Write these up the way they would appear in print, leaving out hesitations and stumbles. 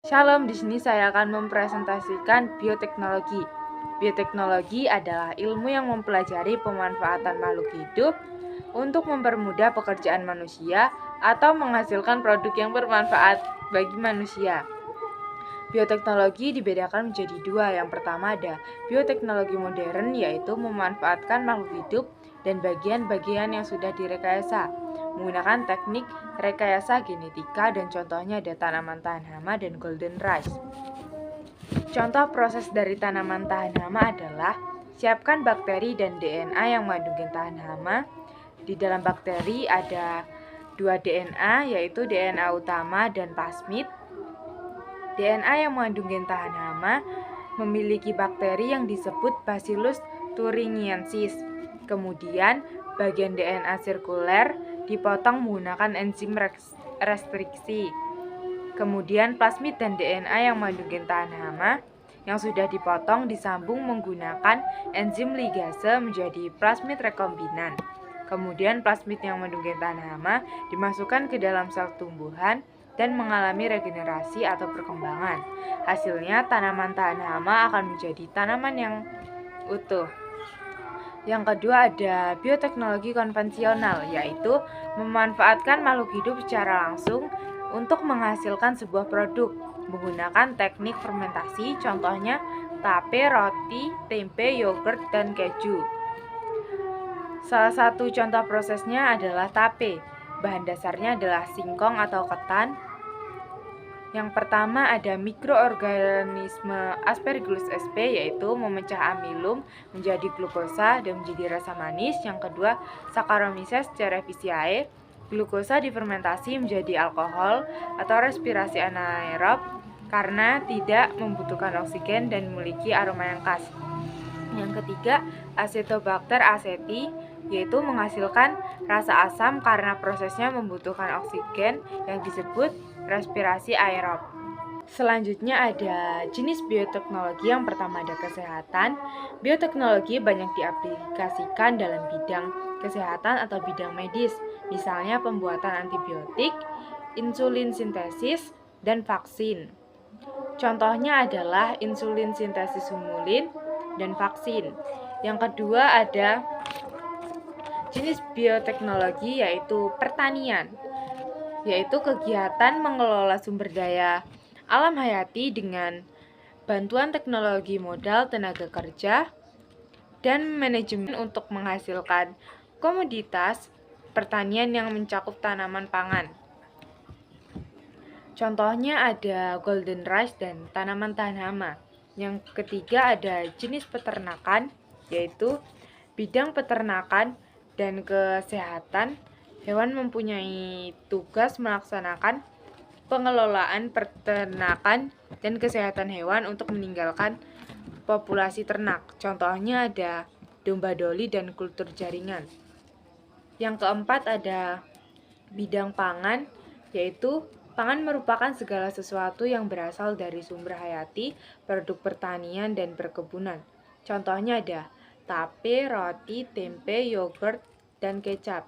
Shalom, di sini saya akan mempresentasikan bioteknologi. Bioteknologi adalah ilmu yang mempelajari pemanfaatan makhluk hidup untuk mempermudah pekerjaan manusia atau menghasilkan produk yang bermanfaat bagi manusia. Bioteknologi dibedakan menjadi dua. Yang pertama ada bioteknologi modern, yaitu memanfaatkan makhluk hidup dan bagian-bagian yang sudah direkayasa menggunakan teknik rekayasa genetika, dan contohnya ada tanaman tahan hama dan golden rice. Contoh proses dari tanaman tahan hama adalah siapkan bakteri dan DNA yang mengandung tahan hama. Di dalam bakteri ada 2 DNA, yaitu DNA utama dan plasmid. DNA yang mengandung gen tahan hama memiliki bakteri yang disebut Bacillus thuringiensis. Kemudian, bagian DNA sirkuler dipotong menggunakan enzim restriksi. Kemudian, plasmid dan DNA yang mengandung gen tahan hama yang sudah dipotong disambung menggunakan enzim ligase menjadi plasmid rekombinan. Kemudian, plasmid yang mengandung gen tahan hama dimasukkan ke dalam sel tumbuhan dan mengalami regenerasi atau perkembangan. Hasilnya, tanaman tahan hama akan menjadi tanaman yang utuh. Yang kedua ada bioteknologi konvensional, yaitu memanfaatkan makhluk hidup secara langsung untuk menghasilkan sebuah produk menggunakan teknik fermentasi, contohnya tape, roti, tempe, yogurt, dan keju. Salah satu contoh prosesnya adalah tape. Bahan dasarnya adalah singkong atau ketan. Yang pertama ada mikroorganisme Aspergillus sp, yaitu memecah amilum menjadi glukosa dan menjadi rasa manis. Yang kedua, Saccharomyces cerevisiae. Glukosa difermentasi menjadi alkohol atau respirasi anaerob karena tidak membutuhkan oksigen dan memiliki aroma yang khas. Yang ketiga, Acetobacter aceti, yaitu menghasilkan rasa asam karena prosesnya membutuhkan oksigen yang disebut respirasi aerob. Selanjutnya ada jenis bioteknologi. Yang pertama ada kesehatan. Bioteknologi banyak diaplikasikan dalam bidang kesehatan atau bidang medis, misalnya pembuatan antibiotik, insulin sintesis, dan vaksin. Contohnya adalah insulin sintesis humulin dan vaksin. Yang kedua ada jenis bioteknologi yaitu pertanian, yaitu kegiatan mengelola sumber daya alam hayati dengan bantuan teknologi modal, tenaga kerja, dan manajemen untuk menghasilkan komoditas pertanian yang mencakup tanaman pangan. Contohnya ada golden rice dan tanaman tahan hama. Yang ketiga ada jenis peternakan, yaitu bidang peternakan dan kesehatan. Hewan mempunyai tugas melaksanakan pengelolaan peternakan dan kesehatan hewan untuk meninggalkan populasi ternak. Contohnya ada domba doli dan kultur jaringan. Yang keempat ada bidang pangan, yaitu pangan merupakan segala sesuatu yang berasal dari sumber hayati, produk pertanian, dan perkebunan. Contohnya ada tape, roti, tempe, yogurt, dan kecap.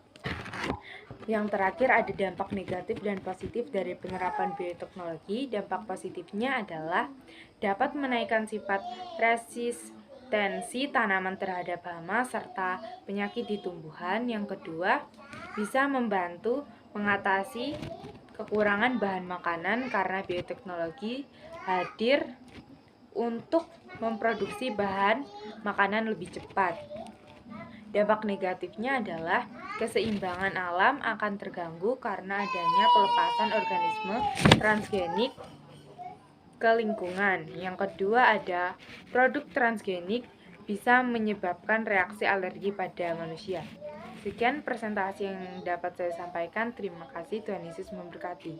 Yang terakhir ada dampak negatif dan positif dari penerapan bioteknologi. Dampak positifnya adalah dapat menaikkan sifat resistensi tanaman terhadap hama serta penyakit di tumbuhan. Yang kedua, bisa membantu mengatasi kekurangan bahan makanan karena bioteknologi hadir untuk memproduksi bahan makanan lebih cepat. Dampak negatifnya adalah keseimbangan alam akan terganggu karena adanya pelepasan organisme transgenik ke lingkungan. Yang kedua ada produk transgenik bisa menyebabkan reaksi alergi pada manusia. Sekian presentasi yang dapat saya sampaikan. Terima kasih, Tuhan Yesus memberkati.